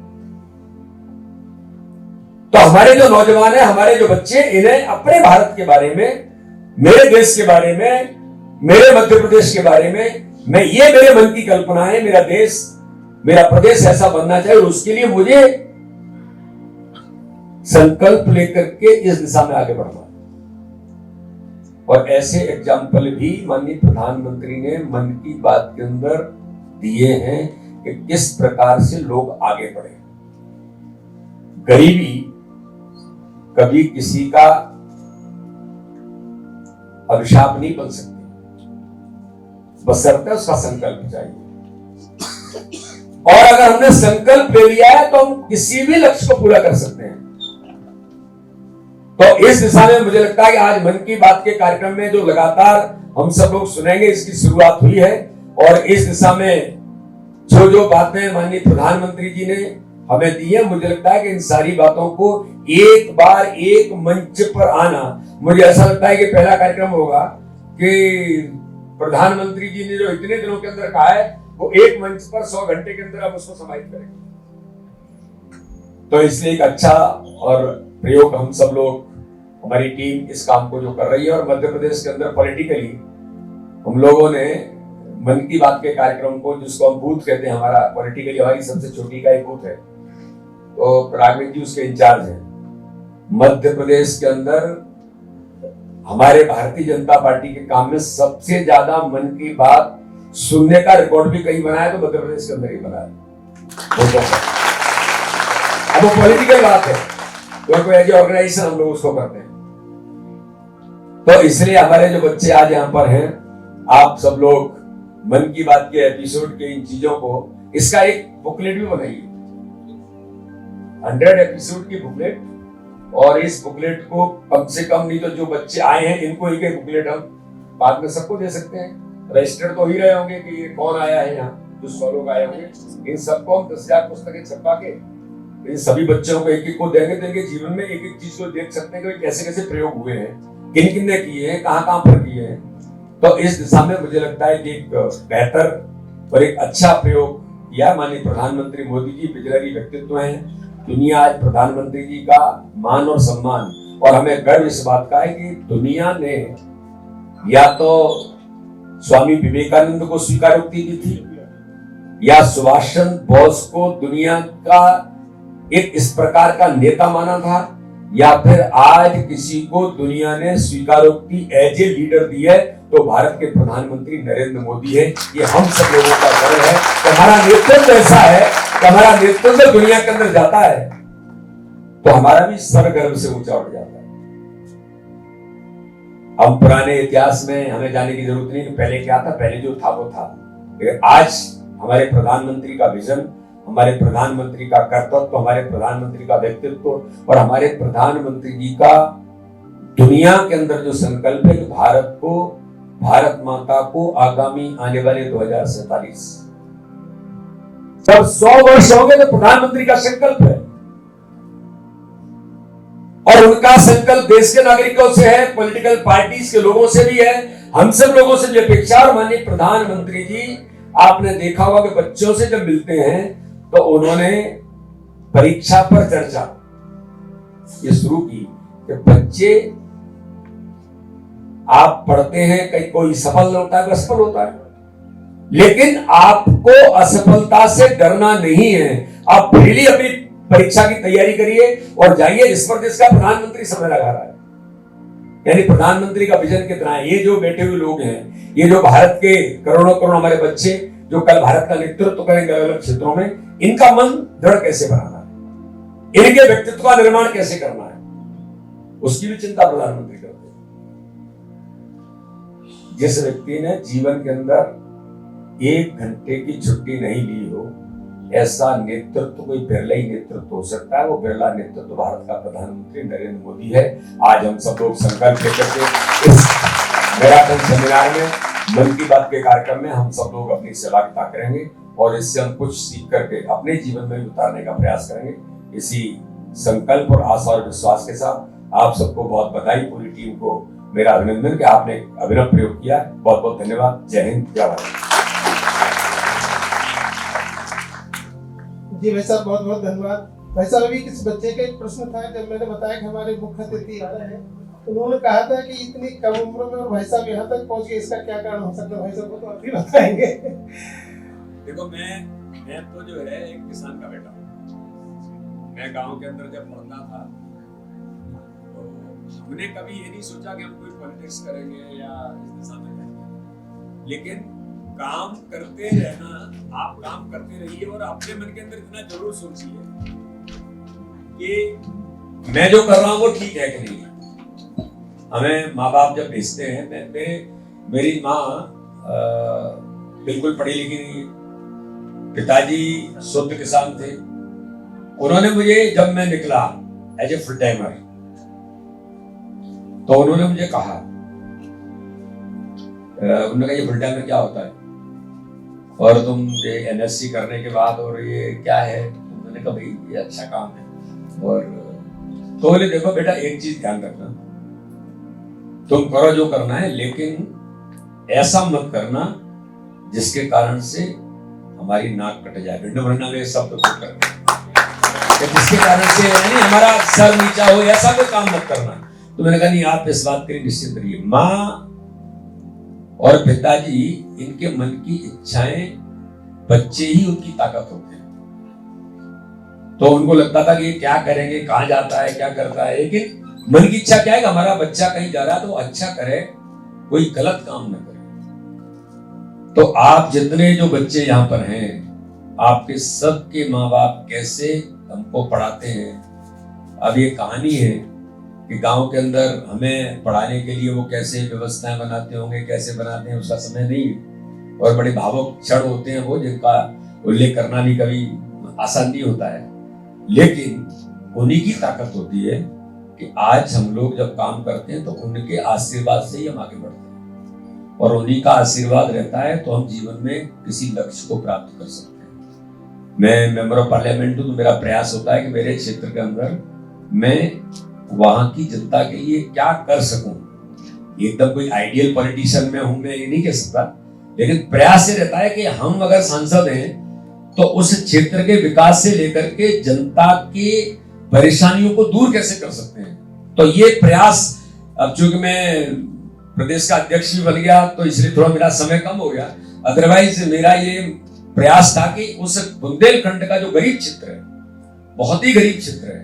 तो हमारे जो नौजवान हैं, हमारे जो बच्चे, इन्हें अपने भारत के बारे में, मेरे देश के बारे में, मेरे मध्य प्रदेश के बारे में, मैं ये मेरे मन की कल्पना है, मेरा देश, मेरा प्रदेश ऐसा बनना चाहिए और उसके लिए मुझे संकल्प लेकर के इस दिशा में आगे बढ़ना। और ऐसे एग्जाम्पल भी माननीय प्रधानमंत्री ने मन की बात के अंदर दिए हैं कि किस प्रकार से लोग आगे बढ़े। गरीबी कभी किसी का अभिशाप नहीं बन सकती, बशर्ते उसका संकल्प चाहिए। और अगर हमने संकल्प ले लिया है तो हम किसी भी लक्ष्य को पूरा कर सकते हैं। तो इस दिशा में मुझे लगता है कि आज मन की बात के कार्यक्रम में जो लगातार हम सब लोग सुनेंगे, इसकी शुरुआत हुई है। और इस दिशा में जो जो बातें माननीय प्रधानमंत्री जी ने हमें दी है, मुझे लगता है कि इन सारी बातों को एक बार एक मंच पर आना, मुझे ऐसा लगता है कि पहला कार्यक्रम होगा कि प्रधानमंत्री जी ने जो इतने दिनों के अंदर कहा है वो एक मंच पर 100 घंटे के अंदर हम उसको समाहित करेंगे। तो इसलिए एक अच्छा और प्रयोग हम सब लोग, हमारी टीम इस काम को जो कर रही है। और मध्य प्रदेश के अंदर पॉलिटिकली हम लोगों ने मन की बात के कार्यक्रम को, जिसको हम बूथ कहते हैं, हमारा पॉलिटिकली हमारी सबसे छोटी का एक बूथ है, तो राघवेंद्र जी उसके इंचार्ज हैं। मध्य प्रदेश के अंदर हमारे भारतीय जनता पार्टी के काम में सबसे ज्यादा मन की बात सुनने का रिकॉर्ड भी कहीं बनाया तो मध्य प्रदेश के अंदर ही बनाया। अब वो पॉलिटिकल बात है, तो एज ऑर्गेनाइजेशन हम लोग उसको करते हैं। तो इसलिए हमारे जो बच्चे आज यहाँ पर हैं, आप सब लोग मन की बात के एपिसोड के इन चीजों को, इसका एक बुकलेट भी बनाइए, 100 एपिसोड की बुकलेट। और इस बुकलेट को कम से कम नहीं तो जो बच्चे आए हैं इनको एक एक बुकलेट हम बाद में सबको दे सकते हैं। रजिस्टर्ड तो ही रहे होंगे कि ये कौन आया है यहाँ, जो 100 लोग आए होंगे, इन सबको हम 10,000 पुस्तकें छपा के इन सभी बच्चों को एक एक को देंगे। जीवन में एक एक चीज को देख सकते हैं कि कैसे कैसे प्रयोग हुए हैं, किन किन ने किए हैं, कहाँ पर किए हैं। तो इस दिशा में मुझे लगता है कि एक बेहतर और एक अच्छा प्रयोग किया माननीय प्रधानमंत्री मोदी जी। विजनरी व्यक्तित्व हैं। दुनिया आज प्रधानमंत्री जी का मान और सम्मान, और हमें गर्व इस बात का है कि दुनिया ने या तो स्वामी विवेकानंद को स्वीकारोक्ति दी थी, या सुभाष चंद्र बोस को दुनिया का एक इस प्रकार का नेता माना था, या फिर आज किसी को दुनिया ने स्वीकारोक्ति एज ए लीडर दी है तो भारत के प्रधानमंत्री नरेंद्र मोदी है। ये हम सब लोगों का गर्व है कि हमारा नेतृत्व ऐसा है कि हमारा नेतृत्व दुनिया के अंदर जाता है तो हमारा भी सर गर्व से ऊंचा उठ जाता है। हम पुराने इतिहास में हमें जाने की जरूरत नहीं कि पहले क्या था, पहले जो था वो था। लेकिन आज हमारे प्रधानमंत्री का विजन, हमारे प्रधानमंत्री का कर्तव्य, हमारे प्रधानमंत्री का व्यक्तित्व और हमारे प्रधानमंत्री जी का दुनिया के अंदर जो संकल्प है कि भारत को, भारत माता को आगामी आने वाले 2047 जब 100 वर्ष होंगे तो प्रधानमंत्री का संकल्प है। और उनका संकल्प देश के नागरिकों से है, पॉलिटिकल पार्टीज के लोगों से भी है, हम सब लोगों से भी अपेक्षा। और माननीय प्रधानमंत्री जी, आपने देखा होगा कि बच्चों से जब मिलते हैं तो उन्होंने परीक्षा पर चर्चा ये शुरू की कि बच्चे, आप पढ़ते हैं, कहीं कोई सफल होता है, असफल होता है, लेकिन आपको असफलता से डरना नहीं है। आप फ्रीली अपनी परीक्षा की तैयारी करिए और जाइए जिस पर जिसका प्रधानमंत्री समय लगा रहा है। यानी प्रधानमंत्री का विजन कितना है। ये जो बैठे हुए लोग हैं, ये जो भारत के करोड़ों करोड़ हमारे बच्चे जो कल भारत का नेतृत्व करेंगे अलग अलग क्षेत्रों में, इनका मन दृढ़ कैसे बनाना है, इनके व्यक्तित्व का निर्माण कैसे करना है, उसकी भी चिंता प्रधानमंत्री करते हैं। जिस व्यक्ति ने जीवन के अंदर 1 घंटे की छुट्टी नहीं ली हो, ऐसा नेतृत्व कोई बिरला ही नेतृत्व हो सकता है। वो बिरला नेतृत्व भारत का प्रधानमंत्री नरेंद्र मोदी है। आज हम सब लोग संकल्प लेकर के इस मैराथन सेमिनार में, मन की बात के कार्यक्रम में हम सब लोग अपनी सहभागिता करेंगे और इससे हम कुछ सीख करके अपने जीवन में उतारने का प्रयास करेंगे। इसी संकल्प और आशा और विश्वास के साथ आप सबको बहुत बधाई, पूरी टीम को मेरा अभिनंदन कि आपने अभिनव प्रयोग किया। बहुत बहुत धन्यवाद। जय हिंद, जय भारत। जी भाई साहब, बहुत बहुत धन्यवाद। भाई साहब, अभी किसी बच्चे का एक प्रश्न था, जब मैंने बताया कि हमारे मुख्य अतिथि आ रहे हैं, उन्होंने कहा था कि इतनी कम उम्र में और भाई साहब यहाँ तक पहुंच गए, इसका क्या कारण हो सकता है? भाई साहब को तो आप ही बताएंगे। देखो, मैं मैं तो जो है एक किसान का बेटा हूँ। मैं गांव के अंदर जब पढ़ता था तो हमने कभी ये नहीं सोचा कि हम कोई पॉलिटिक्स करेंगे या इस दिशा में जाएंगे, लेकिन काम करते रहना, आप काम करते रहिए और अपने मन के अंदर इतना जरूर सोचिए कि मैं जो कर रहा हूँ वो ठीक है कि नहीं है। हमें माँ बाप जब भेजते हैं, मेरी माँ बिल्कुल पढ़ी लिखी नहीं, पिताजी शुद्ध किसान थे। उन्होंने मुझे, जब मैं निकला एज ए फुल टाइमर, तो उन्होंने मुझे कहा, उन्होंने कहा ये फुल टाइमर क्या होता है और तुम ये एनएससी करने के बाद और ये क्या है। तो मैंने कहा भाई ये अच्छा काम है। और तो बोले देखो बेटा, एक चीज ध्यान रखना, तुम करो जो करना है, लेकिन ऐसा मत करना जिसके कारण से हमारी नाक कट जाए। भिंड भरना में शब्द तो करना, जिसके कारण से यानी हमारा सर नीचा हो, ऐसा कोई काम मत करना। तो मैंने कहा नहीं, आप इस बात के लिए निश्चित रहिए। माँ और पिताजी, इनके मन की इच्छाएं, बच्चे ही उनकी ताकत होते हैं। तो उनको लगता था कि क्या करेंगे, कहाँ जाता है, क्या करता है, लेकिन मन की इच्छा क्या है कि हमारा बच्चा कहीं जा रहा है तो अच्छा करे, कोई गलत काम न करे। तो आप जितने जो बच्चे यहाँ पर हैं, आपके सबके माँ बाप कैसे हमको पढ़ाते हैं। अब ये कहानी है कि गांव के अंदर हमें पढ़ाने के लिए वो कैसे व्यवस्थाएं बनाते होंगे, कैसे बनाते हैं, उसका समय नहीं है। और बड़े भावुक क्षण होते हैं वो, जिनका उल्लेख करना भी कभी आसान नहीं होता है, लेकिन उन्हीं की ताकत होती है कि आज हम लोग जब काम करते हैं तो उनके आशीर्वाद से ही हम आगे बढ़ते हैं, और उन्हीं का आशीर्वाद रहता है तो हम जीवन में किसी लक्ष्य को प्राप्त कर सकते हैं। मैं मेंबर ऑफ पार्लियामेंट हूं, तो मेरा प्रयास होता है कि मेरे क्षेत्र के अंदर मैं वहां की जनता के लिए क्या कर सकूं। एकदम कोई आइडियल पॉलिटिशियन में हूं मैं ये नहीं कह सकता, लेकिन प्रयास ये रहता है कि हम अगर सांसद हैं तो उस क्षेत्र के विकास से लेकर के जनता की परेशानियों को दूर कैसे कर सकते हैं। तो ये प्रयास, अब चूंकि मैं प्रदेश का अध्यक्ष भी बन गया तो इसलिए थोड़ा मेरा समय कम हो गया, अदरवाइज मेरा ये प्रयास था कि उस बुंदेलखंड का जो गरीब क्षेत्र है, बहुत ही गरीब क्षेत्र है,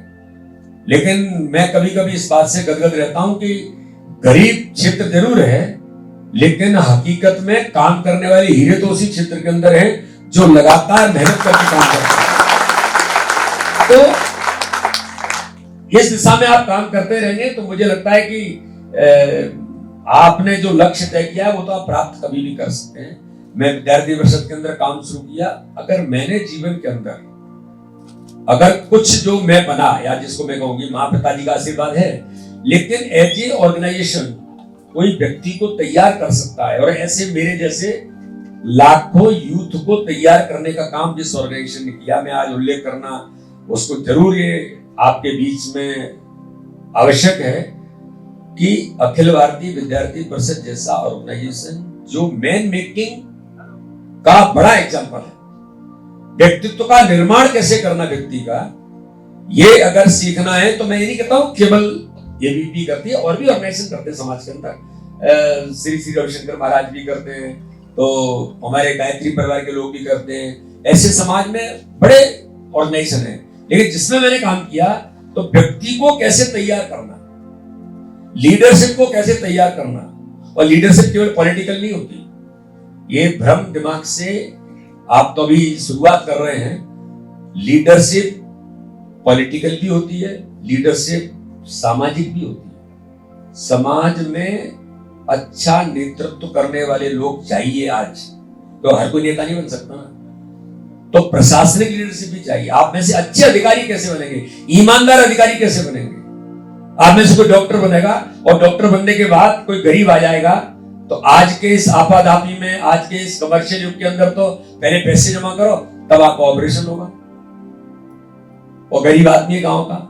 लेकिन मैं कभी कभी इस बात से गदगद रहता हूं कि गरीब क्षेत्र जरूर है, लेकिन हकीकत में काम करने वाले हीरे तो उसी क्षेत्र के अंदर है जो लगातार मेहनत करके काम करते हैं। तो इस दिशा में आप काम करते रहेंगे तो मुझे लगता है कि आपने जो लक्ष्य तय किया है वो तो आप प्राप्त कभी भी कर सकते हैं। मैं विद्यार्थी परिषद के अंदर काम शुरू किया, अगर मैंने जीवन के अंदर अगर कुछ जो मैं बना, या जिसको मैं कहूंगी माँ पिताजी का आशीर्वाद है, लेकिन एज ए ऑर्गेनाइजेशन कोई व्यक्ति को तैयार कर सकता है, और ऐसे मेरे जैसे लाखों यूथ को तैयार करने का काम जिस ऑर्गेनाइजेशन ने किया, मैं आज उल्लेख करना उसको जरूर ये आपके बीच में आवश्यक है कि अखिल भारतीय विद्यार्थी परिषद जैसा ऑर्गेनाइजेशन जो मैन मेकिंग का बड़ा एग्जाम्पल है, व्यक्तित्व का निर्माण कैसे करना व्यक्ति का, ये अगर सीखना है तो मैं ये नहीं कहता हूं केवल एबीपी करती है, और भी ऑर्गेनाइजेशन करते हैं समाज के अंदर। श्री श्री रविशंकर महाराज भी करते हैं, तो हमारे गायत्री परिवार के लोग भी करते हैं। ऐसे समाज में बड़े ऑर्गेनाइजेशन है, लेकिन जिसमें मैंने काम किया तो व्यक्ति को कैसे तैयार करना, लीडरशिप को कैसे तैयार करना, और लीडरशिप केवल पॉलिटिकल नहीं होती। ये भ्रम दिमाग से आप तो अभी शुरुआत कर रहे हैं। लीडरशिप पॉलिटिकल भी होती है, लीडरशिप सामाजिक भी होती है। समाज में अच्छा नेतृत्व करने वाले लोग चाहिए आज, तो हर कोई नेता नहीं बन सकता ना, तो प्रशासनिक लीडरशिप भी चाहिए। आप में से अच्छे अधिकारी कैसे बनेंगे, ईमानदार अधिकारी कैसे बनेंगे। आप में से कोई डॉक्टर बनेगा और डॉक्टर बनने के बाद कोई गरीब आ जाएगा, तो आज के इस आपाधापी में, आज के इस कमर्शियल युग के अंदर तो पहले पैसे जमा करो तब आपका ऑपरेशन होगा, और गरीब आदमी है गांव का,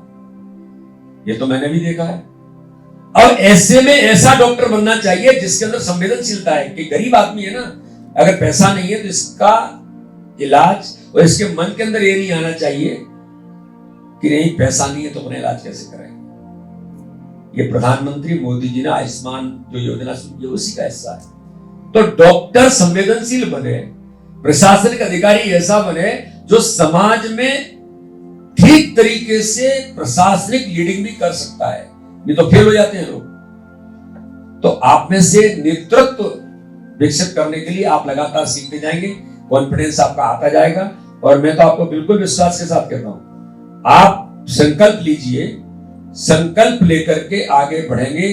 ये तो मैंने भी देखा है। और ऐसे में ऐसा डॉक्टर बनना चाहिए जिसके अंदर संवेदनशीलता है कि गरीब आदमी है ना, अगर पैसा नहीं है तो इसका इलाज, और इसके मन के अंदर ये नहीं आना चाहिए कि नहीं पैसा नहीं है तो अपना इलाज कैसे करेंगे। ये प्रधानमंत्री मोदी जी ने आयुष्मान जो योजना शुरू की उसी का हिस्सा है। तो डॉक्टर संवेदनशील बने, प्रशासनिक अधिकारी ऐसा बने जो समाज में ठीक तरीके से प्रशासनिक लीडिंग भी कर सकता है, नहीं तो फेल हो जाते हैं लोग। तो आप में से नेतृत्व विकसित करने के लिए आप लगातार सीखते जाएंगे, कॉन्फिडेंस आपका आता जाएगा। और मैं तो आपको बिल्कुल विश्वास के साथ कहता हूं, आप संकल्प लीजिए, संकल्प लेकर के आगे बढ़ेंगे,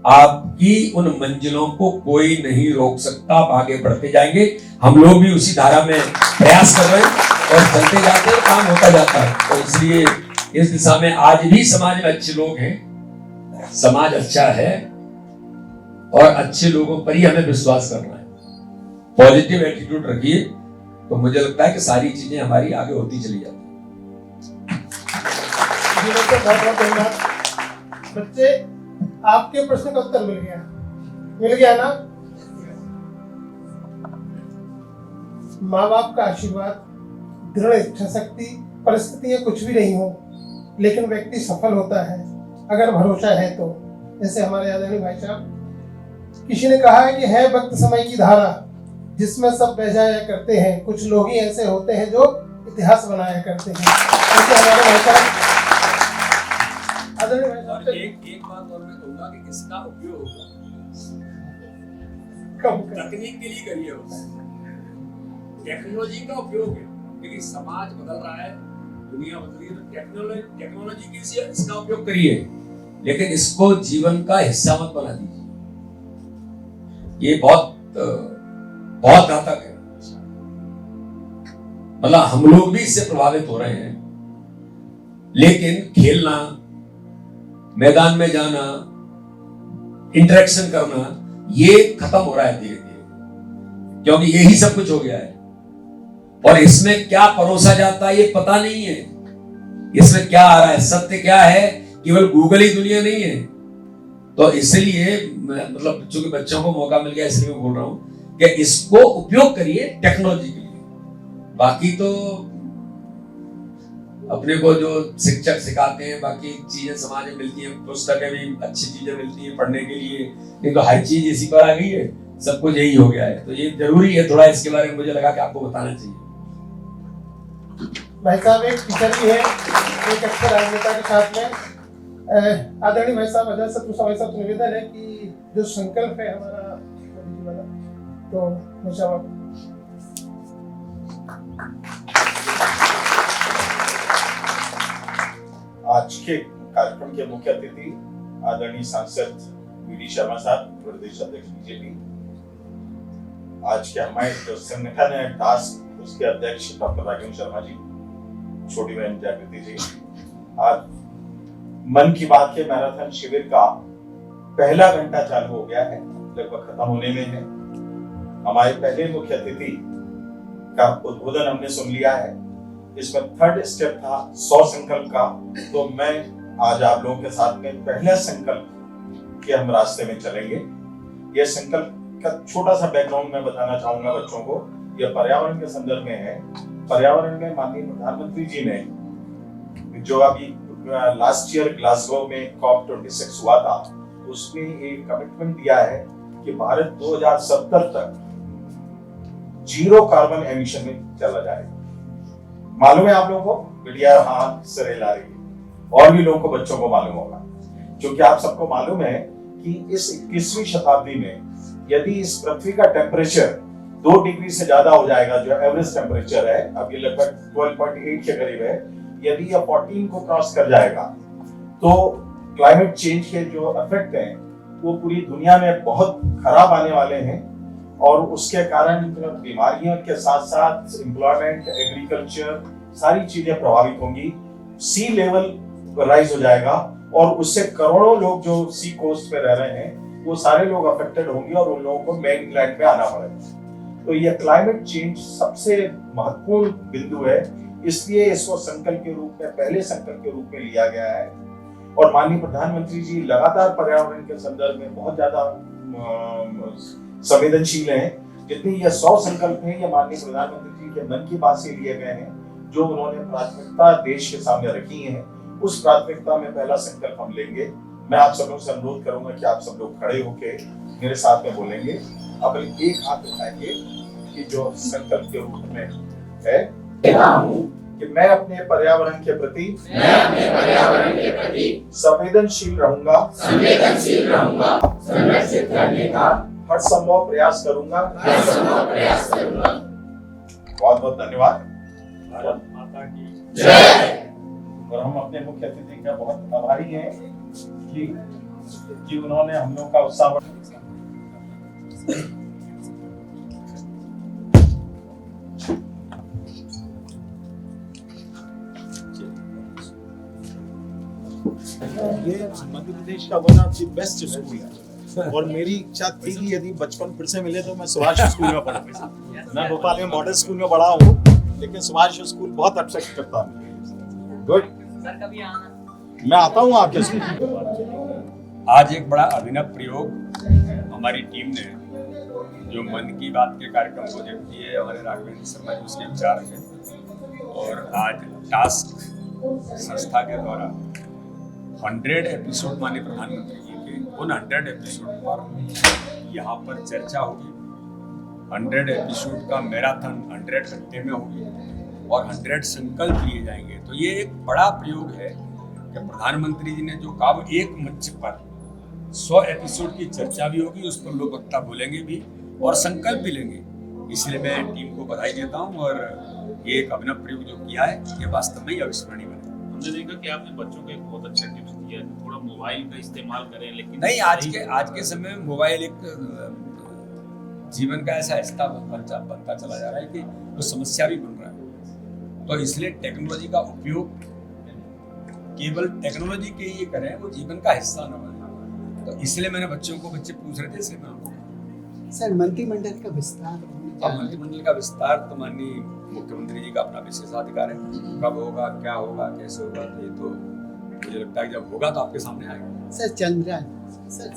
आपकी उन मंजिलों को कोई नहीं रोक सकता, आप आगे बढ़ते जाएंगे। हम लोग भी उसी धारा में प्रयास कर रहे हैं और चलते जाते हैं, काम होता जाता है। तो इसलिए इस दिशा में आज भी समाज में अच्छे लोग हैं, समाज अच्छा है और अच्छे लोगों पर ही हमें विश्वास करना है। पॉजिटिव एटीट्यूड रखिए, तो मुझे लगता है कि सारी चीजें हमारी आगे होती चली जाती हैं। बहुत बहुत धन्यवाद। बच्चे, आपके प्रश्न का उत्तर मिल गया ना? माँ बाप का आशीर्वाद, दृढ़ इच्छा शक्ति, परिस्थितियां कुछ भी नहीं हो, लेकिन व्यक्ति सफल होता है अगर भरोसा है तो। जैसे हमारे आदरणीय भाई साहब, किसी ने कहा है कि है वक्त समय की धारा जिसमें सब बह जाया करते हैं, कुछ लोग ही ऐसे होते हैं जो इतिहास बनाया करते हैं। ऐसे हमारे भाई साहब, आदरणीय भाई साहब, एक बात और मैं कहूंगा कि इसका उपयोग तकनीक के लिए करिए होता है, टेक्नोलॉजी का उपयोग है, क्योंकि समाज बदल रहा है, दुनिया बदल रही है, तो टेक्नोलॉजी के लिए इसका उपयोग करिए, लेकिन इसको जीवन का हिस्सा मत बना दीजिए। ये बहुत घातक है। मतलब हम लोग भी इससे प्रभावित हो रहे हैं, लेकिन खेलना, मैदान में जाना, इंटरेक्शन करना, ये खत्म हो रहा है धीरे धीरे, क्योंकि यही सब कुछ हो गया है। और इसमें क्या परोसा जाता है ये पता नहीं है, इसमें क्या आ रहा है, सत्य क्या है, केवल गूगल ही दुनिया नहीं है। तो इसलिए मतलब चूंकि बच्चों को मौका मिल गया इसलिए मैं बोल रहा हूं कि इसको उपयोग करिए टेक्नोलॉजी के लिए। बाकी तो अपने को जो शिक्षक सिखाते हैं, बाकी चीजें समाज में मिलती हैं, पुस्तकें भी अच्छी चीजें मिलती हैं पढ़ने के लिए, नहीं तो हर चीज इसी पर आ गई है, सब कुछ यही हो गया है। तो ये जरूरी है, थोड़ा इसके बारे में मुझे लगा कि आपको बताना चाहिए। भाई साहब एक टीचर भी है, एक अच्छे राजनेता के साथ में। आदरणीय भाई साहब, अजय शत्रु भाई साहब, निवेदन है कि जो संकल्प है हमारा, तो मुझे आज के कार्यक्रम के मुख्य अतिथि आदरणीय सांसद वी.डी. शर्मा साहब, प्रदेश अध्यक्ष बीजेपी। आज के हमारे जो संगठन है टास्क, उसके अध्यक्ष डॉक्टर राघवेंद्र शर्मा जी, छोटी बहन जागृति जी। आज मन की बात के मैराथन शिविर का पहला घंटा चालू हो गया है, लगभग खत्म होने में है। हमारे पहले मुख्य अतिथि का उद्बोधन हमने सुन लिया है। इसमें थर्ड स्टेप था 100 संकल्प का, तो मैं आज आप लोगों के साथ में पहला संकल्प के हम रास्ते में चलेंगे। यह संकल्प का छोटा सा बैकग्राउंड मैं बताना चाहूंगा बच्चों को। यह पर्यावरण के संदर्भ में है। पर्यावरण में माननीय प्रधानमंत्री जी ने जो अभी लास्ट ईयर ग्लासगो में COP26 हुआ था, उसमें एक कमिटमेंट दिया है कि भारत 2070 तक जीरो कार्बन एमिशन में चला जाएगा। मालूम है आप लोगों को? बिटिया हाँ सरे ला रही है, और भी लोगों को, बच्चों को मालूम होगा, क्योंकि आप सबको मालूम है कि इस 21वीं शताब्दी में यदि इस पृथ्वी का टेम्परेचर 2 डिग्री से ज्यादा हो जाएगा, जो एवरेज टेम्परेचर है अभी लगभग 12.8 के करीब है, यदि यह 14 को क्रॉस कर जाएगा तो क्लाइमेट चेंज के जो इफेक्ट हैं वो पूरी दुनिया में बहुत खराब आने वाले हैं। और उसके कारण बीमारियों के साथ साथ एम्प्लॉयमेंट, एग्रीकल्चर, सारी चीजें प्रभावित होंगी। सी लेवल राइज हो जाएगा और उससे करोड़ों लोग जो सी कोस्ट पे रह रहे हैं वो सारे लोग अफेक्टेड होंगे और उन लोगों को मेनलैंड पे आना पड़ेगा। तो यह क्लाइमेट चेंज सबसे महत्वपूर्ण बिंदु है, इसलिए इसको संकल्प के रूप में, पहले संकल्प के रूप में लिया गया है। और माननीय प्रधानमंत्री जी लगातार पर्यावरण के संदर्भ में बहुत ज्यादा संवेदनशील हैं। जितनी ये 100 संकल्प हैं, ये माननीय प्रधानमंत्री जी के मन की बात से लिए गए हैं, जो उन्होंने प्राथमिकता देश के सामने रखी है। उस प्राथमिकता में पहला संकल्प हम लेंगे। मैं आप सब लोगों से अनुरोध करूंगा कि आप सब लोग खड़े होकर मेरे साथ में बोलेंगे। अब एक हाथ उठाएंगे की जो संकल्प के रूप में है कि मैं अपने पर्यावरण के प्रति संवेदनशील रहूंगा, संरक्षित करने का हर संभव प्रयास करूंगा। बहुत बहुत धन्यवाद। भारत माता की जय। और हम अपने मुख्य अतिथि का बहुत आभारी हैं कि उन्होंने हम लोग का उत्साह ये मध्य प्रदेश का one of the best school है और मेरी इच्छा थी कि यदि बचपन फिर से मिले तो मैं सुभाष स्कूल में पढ़ूंगा। मैं भोपाल में मॉडल स्कूल में पढ़ा हूँ, लेकिन सुभाष स्कूल बहुत अट्रैक्ट करता है। गुड, मैं आता हूँ आपके स्कूल। आज एक बड़ा अभिनव प्रयोग हमारी टीम ने, जो मन की बात के कार्यक्रम को देखती है, हमारे राघवेंद्र शर्मा जी उसके विचार हैं, और आज टास्क संस्था के द्वारा 100 एपिसोड माननीय प्रधानमंत्री जी के, उन 100 एपिसोड पर यहाँ पर चर्चा होगी। 100 एपिसोड का मैराथन 100 घंटे में होगी और 100 संकल्प लिए जाएंगे। तो ये एक बड़ा प्रयोग है कि प्रधानमंत्री जी ने जो कहा, वो एक मंच पर 100 एपिसोड की चर्चा भी होगी, उस पर लोग वक्ता बोलेंगे भी और संकल्प भी लेंगे। इसलिए मैं टीम को बधाई देता हूँ और ये एक अभिनव प्रयोग जो किया है, ये वास्तव में अविस्मरणीय बना। हमने देखा कि आपने बच्चों को एक बहुत अच्छा टिप्स दिया है, थोड़ा मोबाइल का इस्तेमाल करें, लेकिन नहीं, आज के समय में मोबाइल एक जीवन का ऐसा हिस्सा बनता चला जा रहा है कि वो समस्या भी बन रहा है। तो इसलिए टेक्नोलॉजी का उपयोग केवल टेक्नोलॉजी के लिए करें, वो जीवन का हिस्सा न बने। तो इसलिए मैंने बच्चे पूछ रहे थे, इसलिए मैं सर मंत्रिमंडल का विस्तार, मंत्रिमंडल का विस्तार तो माननीय मुख्यमंत्री जी का अपना विशेषाधिकार है। कब होगा, क्या होगा, कैसे होगा, ये तो मुझे लगता है जब होगा तो आपके सामने आएगा। Sir Chandrayaan, sir